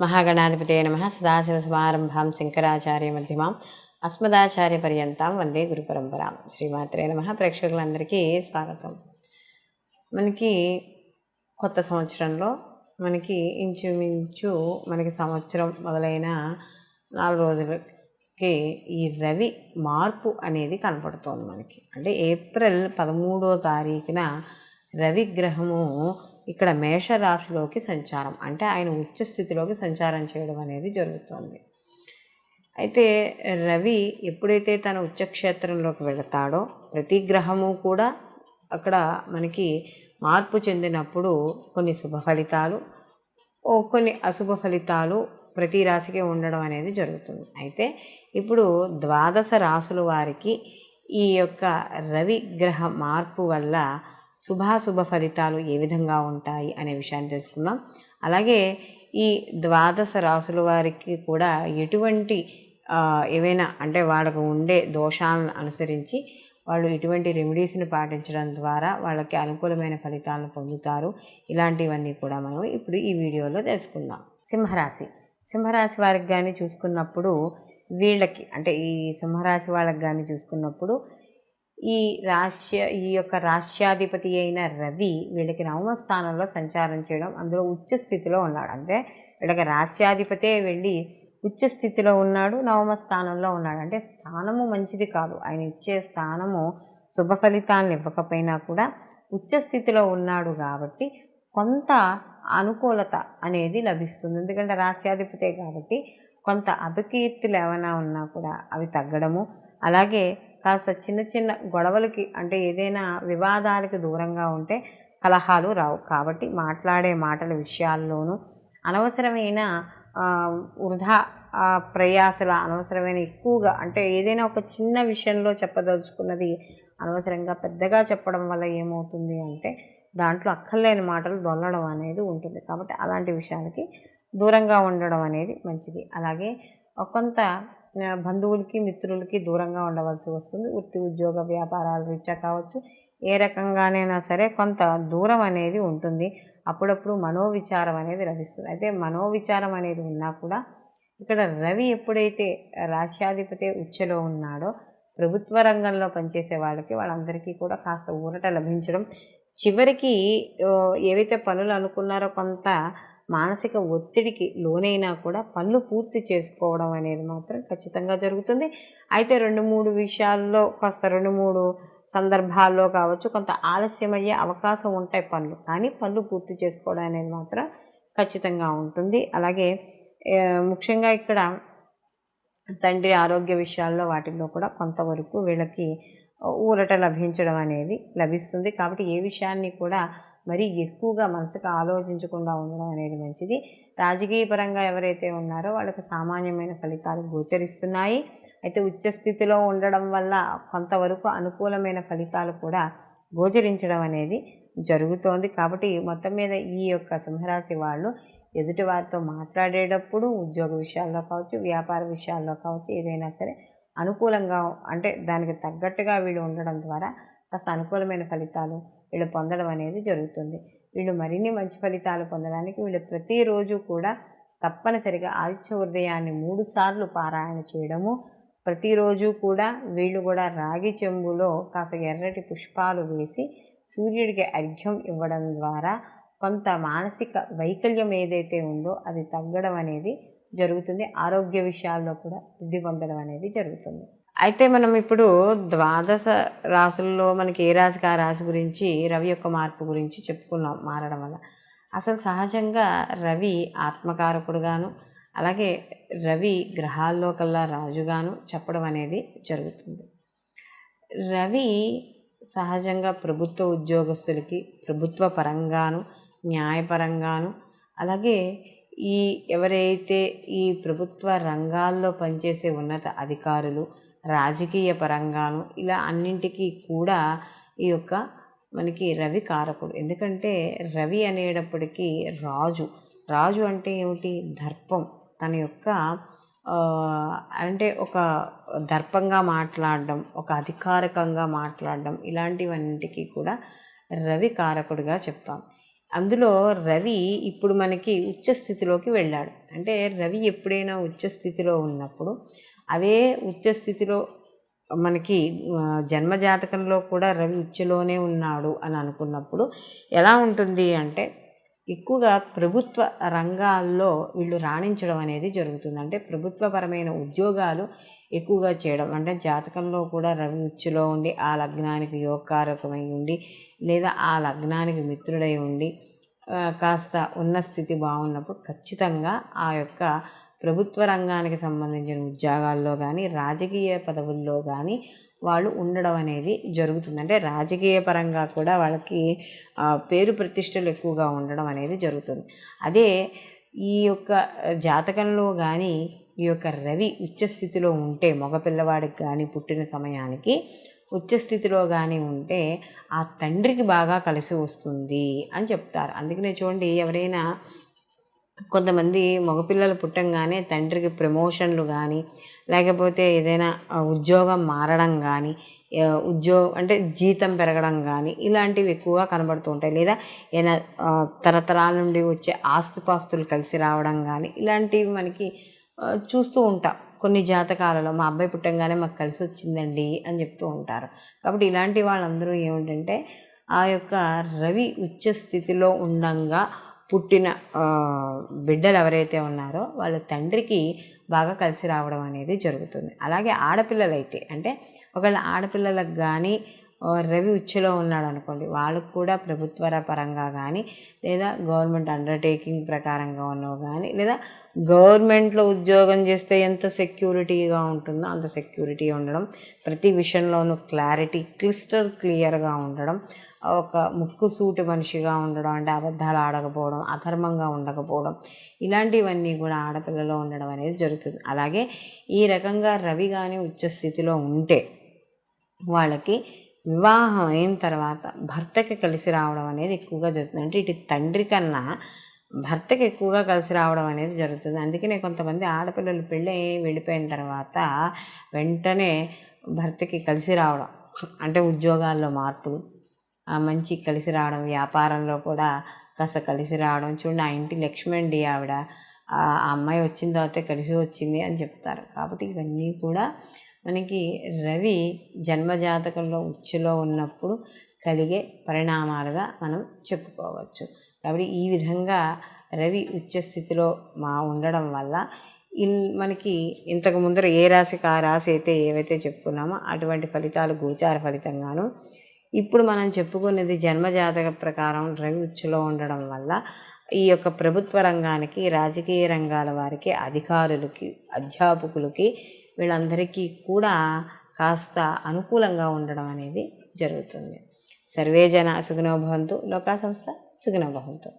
మహాగణాధిపతయ నమః. సదాశివసమారంభాం శంకరాచార్యమధ్యమాం అస్మదాచార్యపర్యంతం వందే గురుపరంపరాం. శ్రీమాత్రే నమః. ప్రేక్షకులందరికీ స్వాగతం. మనకి కొత్త సంవత్సరంలో మనకి ఇంచుమించు సంవత్సరం మొదలైన 4 రోజులకి ఈ రవి మార్పు అనేది కనపడుతోంది మనకి. అంటే ఏప్రిల్ 13వ తారీఖున రవి గ్రహము ఇక్కడ మేషరాశిలోకి సంచారం, అంటే ఆయన ఉచ్చ స్థితిలోకి సంచారం చేయడం అనేది జరుగుతుంది. అయితే రవి ఎప్పుడైతే తన ఉచ్చక్షేత్రంలోకి వెళతాడో ప్రతి గ్రహము కూడా అక్కడ మనకి మార్పు చెందినప్పుడు కొన్ని శుభ ఫలితాలు, కొన్ని అశుభ ఫలితాలు ప్రతి రాశికి ఉండడం అనేది జరుగుతుంది. అయితే ఇప్పుడు 12 రాశుల వారికి ఈ యొక్క రవి గ్రహ మార్పు వల్ల శుభాశుభ ఫలితాలు ఏ విధంగా ఉంటాయి అనే విషయాన్ని తెలుసుకుందాం. అలాగే ఈ 12 రాశుల వారికి కూడా ఎటువంటి ఏవైనా అంటే వాళ్ళకు ఉండే దోషాలను అనుసరించి వాళ్ళు ఇటువంటి రెమెడీస్ని పాటించడం ద్వారా వాళ్ళకి అనుకూలమైన ఫలితాలను పొందుతారు. ఇలాంటివన్నీ కూడా మనం ఇప్పుడు ఈ వీడియోలో తెలుసుకుందాం. సింహరాశి వారికి కానీ చూసుకున్నప్పుడు వీళ్ళకి అంటే ఈ సింహరాశి వాళ్ళకి కానీ చూసుకున్నప్పుడు ఈ యొక్క రాశ్యాధిపతి అయిన రవి వీళ్ళకి 9వ స్థానంలో సంచారం చేయడం, అందులో ఉచ్చ స్థితిలో ఉన్నాడు. అంటే వీళ్ళకి రాశ్యాధిపతే వెళ్ళి ఉచ్చ స్థితిలో ఉన్నాడు, 9వ స్థానంలో ఉన్నాడు. అంటే స్థానము మంచిది కాదు, ఆయన ఇచ్చే స్థానము శుభ ఫలితాలను ఇవ్వకపోయినా కూడా ఉచ్చ స్థితిలో ఉన్నాడు కాబట్టి కొంత అనుకూలత అనేది లభిస్తుంది. ఎందుకంటే రాశ్యాధిపతే కాబట్టి కొంత అపకీర్తులు ఏమైనా ఉన్నా కూడా అవి తగ్గడము, అలాగే కాస్త చిన్న చిన్న గొడవలకి అంటే ఏదైనా వివాదాలకు దూరంగా ఉంటే కలహాలు రావు. కాబట్టి మాట్లాడే మాటల విషయాల్లోనూ అనవసరమైన వృధా ప్రయాసల అనవసరమైన ఎక్కువగా అంటే ఏదైనా ఒక చిన్న విషయంలో చెప్పదలుచుకున్నది అనవసరంగా పెద్దగా చెప్పడం వల్ల ఏమవుతుంది అంటే దాంట్లో అక్కర్లేని మాటలు దొల్లడం అనేది ఉంటుంది. కాబట్టి అలాంటి విషయాలకి దూరంగా ఉండడం అనేది మంచిది. అలాగే కొంత బంధువులకి మిత్రులకి దూరంగా ఉండవలసి వస్తుంది. వృత్తి ఉద్యోగ వ్యాపారాల రీత్యా కావచ్చు, ఏ రకంగానైనా సరే కొంత దూరం అనేది ఉంటుంది. అప్పుడప్పుడు మనోవిచారం అనేది లభిస్తుంది. అయితే మనోవిచారం అనేది ఉన్నా కూడా ఇక్కడ రవి ఎప్పుడైతే రాశ్యాధిపతి ఉచ్చలో ఉన్నాడో ప్రభుత్వ రంగంలో పనిచేసే వాళ్ళందరికీ కూడా కాస్త ఊరట లభించడం, చివరికి ఏవైతే పనులు అనుకున్నారో కొంత మానసిక ఒత్తిడికి లోనైనా కూడా పనులు పూర్తి చేసుకోవడం అనేది మాత్రం ఖచ్చితంగా జరుగుతుంది. అయితే 2-3 విషయాల్లో కాస్త 2-3 సందర్భాల్లో కావచ్చు కొంత ఆలస్యమయ్యే అవకాశం ఉంటాయి పనులు, కానీ పనులు పూర్తి చేసుకోవడం అనేది మాత్రం ఖచ్చితంగా ఉంటుంది. అలాగే ముఖ్యంగా ఇక్కడ తండ్రి ఆరోగ్య విషయాల్లో వాటిల్లో కూడా కొంతవరకు వీళ్ళకి ఊరట లభించడం అనేది లభిస్తుంది. కాబట్టి ఏ విషయాన్ని కూడా మరీ ఎక్కువగా మనసుకు ఆలోచించకుండా ఉండడం అనేది మంచిది. రాజకీయ పరంగా ఎవరైతే ఉన్నారో వాళ్ళకి సామాన్యమైన ఫలితాలు గోచరిస్తున్నాయి. అయితే ఉచ్చస్థితిలో ఉండడం వల్ల కొంతవరకు అనుకూలమైన ఫలితాలు కూడా గోచరించడం అనేది జరుగుతోంది. కాబట్టి మొత్తం మీద ఈ యొక్క సింహరాశి వాళ్ళు ఎదుటి వారితో మాట్లాడేటప్పుడు ఉద్యోగ విషయాల్లో కావచ్చు, వ్యాపార విషయాల్లో కావచ్చు, ఏదైనా సరే అనుకూలంగా అంటే దానికి తగ్గట్టుగా వీళ్ళు ఉండడం ద్వారా కాస్త అనుకూలమైన ఫలితాలు వీళ్ళు పొందడం అనేది జరుగుతుంది. వీళ్ళు మరిన్ని మంచి ఫలితాలు పొందడానికి వీళ్ళు ప్రతిరోజు కూడా తప్పనిసరిగా ఆదిత్య హృదయాన్ని 3 సార్లు పారాయణ చేయడము, ప్రతిరోజు కూడా వీళ్ళు కూడా రాగి చెంబులో కాస్త ఎర్రటి పుష్పాలు వేసి సూర్యుడికి అర్ఘ్యం ఇవ్వడం ద్వారా కొంత మానసిక వైకల్యం ఏదైతే ఉందో అది తగ్గడం అనేది జరుగుతుంది. ఆరోగ్య విషయాల్లో కూడా వృద్ధి పొందడం అనేది జరుగుతుంది. అయితే మనం ఇప్పుడు 12 రాశుల్లో మనకి ఏ రాశికి ఆ రాశి గురించి రవి యొక్క మార్పు గురించి చెప్పుకున్నాం. మారడం వల్ల అసలు సహజంగా రవి ఆత్మకారకుడుగాను, అలాగే రవి గ్రహాల్లో కల్లా రాజుగాను చెప్పడం అనేది జరుగుతుంది. రవి సహజంగా ప్రభుత్వ ఉద్యోగస్తులకి ప్రభుత్వ పరంగాను, న్యాయపరంగాను, అలాగే ఎవరైతే ఈ ప్రభుత్వ రంగాల్లో పనిచేసే ఉన్నత అధికారులు, రాజకీయ పరంగాను ఇలా అన్నింటికీ కూడా ఈ యొక్క మనకి రవి కారకుడు. ఎందుకంటే రవి అనేటప్పటికీ రాజు అంటే ఏమిటి? దర్పం. తన యొక్క అంటే ఒక దర్పంగా మాట్లాడడం, ఒక అధికారికంగా మాట్లాడడం, ఇలాంటివన్నింటికీ కూడా రవి కారకుడిగా చెప్తాం. అందులో రవి ఇప్పుడు మనకి ఉచ్చస్థితిలోకి వెళ్ళాడు. అంటే రవి ఎప్పుడైనా ఉచ్చస్థితిలో ఉన్నప్పుడు, అదే ఉచ్చస్థితిలో మనకి జన్మజాతకంలో కూడా రవి ఉచ్చలోనే ఉన్నాడు అని అనుకున్నప్పుడు ఎలా ఉంటుంది అంటే, ఎక్కువగా ప్రభుత్వ రంగాల్లో వీళ్ళు రాణించడం అనేది జరుగుతుంది. అంటే ప్రభుత్వపరమైన ఉద్యోగాలు ఎక్కువగా చేయడం, అంటే జాతకంలో కూడా రవి ఉచ్చులో ఉండి ఆ లగ్నానికి యోగకారకమై ఉండి, లేదా ఆ లగ్నానికి మిత్రుడై ఉండి కాస్త ఉన్న స్థితి బాగున్నప్పుడు ఖచ్చితంగా ఆ యొక్క ప్రభుత్వ రంగానికి సంబంధించిన ఉద్యోగాల్లో కానీ, రాజకీయ పదవుల్లో కానీ వాళ్ళు ఉండడం అనేది జరుగుతుంది. అంటే రాజకీయ పరంగా కూడా వాళ్ళకి పేరు ప్రతిష్టలు ఎక్కువగా ఉండడం అనేది జరుగుతుంది. అదే ఈ యొక్క జాతకంలో కానీ ఈ యొక్క రవి ఉచ్చస్థితిలో ఉంటే, మగపిల్లవాడికి కానీ పుట్టిన సమయానికి ఉచ్చస్థితిలో కానీ ఉంటే ఆ తండ్రికి బాగా కలిసి వస్తుంది అని చెప్తారు. అందుకనే చూడండి, ఎవరైనా కొంతమంది మగపిల్లలు పుట్టంగానే తండ్రికి ప్రమోషన్లు కానీ, లేకపోతే ఏదైనా ఉద్యోగం మారడం కానీ, అంటే జీతం పెరగడం కానీ ఇలాంటివి ఎక్కువగా కనబడుతూ ఉంటాయి. లేదా ఏదైనా తరతరాల నుండి వచ్చే ఆస్తుపాస్తులు కలిసి రావడం కానీ ఇలాంటివి మనకి చూస్తూ ఉంటాం. కొన్ని జాతకాలలో మా అబ్బాయి పుట్టంగానే మాకు కలిసి వచ్చిందండి అని చెప్తూ ఉంటారు. కాబట్టి ఇలాంటి వాళ్ళందరూ ఏమిటంటే, ఆ యొక్క రవి ఉచ్చ స్థితిలో ఉండంగా పుట్టిన బిడ్డలు ఎవరైతే ఉన్నారో వాళ్ళ తండ్రికి బాగా కలిసి రావడం అనేది జరుగుతుంది. అలాగే ఆడపిల్లలైతే, అంటే ఒకవేళ ఆడపిల్లలకు కానీ రవి ఉచ్చలో ఉన్నాడు అనుకోండి, వాళ్ళకు కూడా ప్రభుత్వ పరంగా కానీ, లేదా గవర్నమెంట్ అండర్టేకింగ్ ప్రకారంగా ఉన్నవి కానీ, లేదా గవర్నమెంట్లో ఉద్యోగం చేస్తే ఎంత సెక్యూరిటీగా ఉంటుందో అంత సెక్యూరిటీ ఉండడం, ప్రతి విషయంలోనూ క్లియర్గా ఉండడం, ఒక ముక్కు సూటి మనిషిగా ఉండడం, అంటే అబద్ధాలు ఆడకపోవడం, అధర్మంగా ఉండకపోవడం, ఇలాంటివన్నీ కూడా ఆడపిల్లలో ఉండడం అనేది జరుగుతుంది. అలాగే ఈ రకంగా రవి కానీ ఉచ్చస్థితిలో ఉంటే వాళ్ళకి వివాహం అయిన తర్వాత భర్తకి కలిసి రావడం అనేది ఎక్కువగా జరుగుతుంది. అంటే ఇటు తండ్రి కన్నా భర్తకి ఎక్కువగా కలిసి రావడం అనేది జరుగుతుంది. అందుకనే కొంతమంది ఆడపిల్లలు పెళ్ళి వెళ్ళిపోయిన తర్వాత వెంటనే భర్తకి కలిసి రావడం, అంటే ఉద్యోగాల్లో మార్పులు, మంచి కలిసి రావడం, వ్యాపారంలో కూడా కాస్త కలిసి రావడం. చూడండి, ఆ ఇంటి లక్ష్మి అండి ఆవిడ, ఆ అమ్మాయి వచ్చిన తర్వాత కలిసి వచ్చింది అని చెప్తారు. కాబట్టి ఇవన్నీ కూడా మనకి రవి జన్మజాతకంలో ఉచ్చులో ఉన్నప్పుడు కలిగే పరిణామాలుగా మనం చెప్పుకోవచ్చు. కాబట్టి ఈ విధంగా రవి ఉచ్చస్థితిలో ఉండడం వల్ల మనకి ఇంతకు ముందర ఏ రాశికి ఆ రాశి అయితే ఏవైతే చెప్పుకున్నామో అటువంటి ఫలితాలు గోచార ఫలితంగాను, ఇప్పుడు మనం చెప్పుకునేది జన్మజాతక ప్రకారం రవి ఉచ్చులో ఉండడం వల్ల ఈ యొక్క ప్రభుత్వ రంగానికి, రాజకీయ రంగాల వారికి, అధికారులకి, అధ్యాపకులకి, వీళ్ళందరికీ కూడా కాస్త అనుకూలంగా ఉండడం అనేది జరుగుతుంది. సర్వే జన సుఖినో భవంతు, లోకా సంస్థ సుఖినో భవంతు.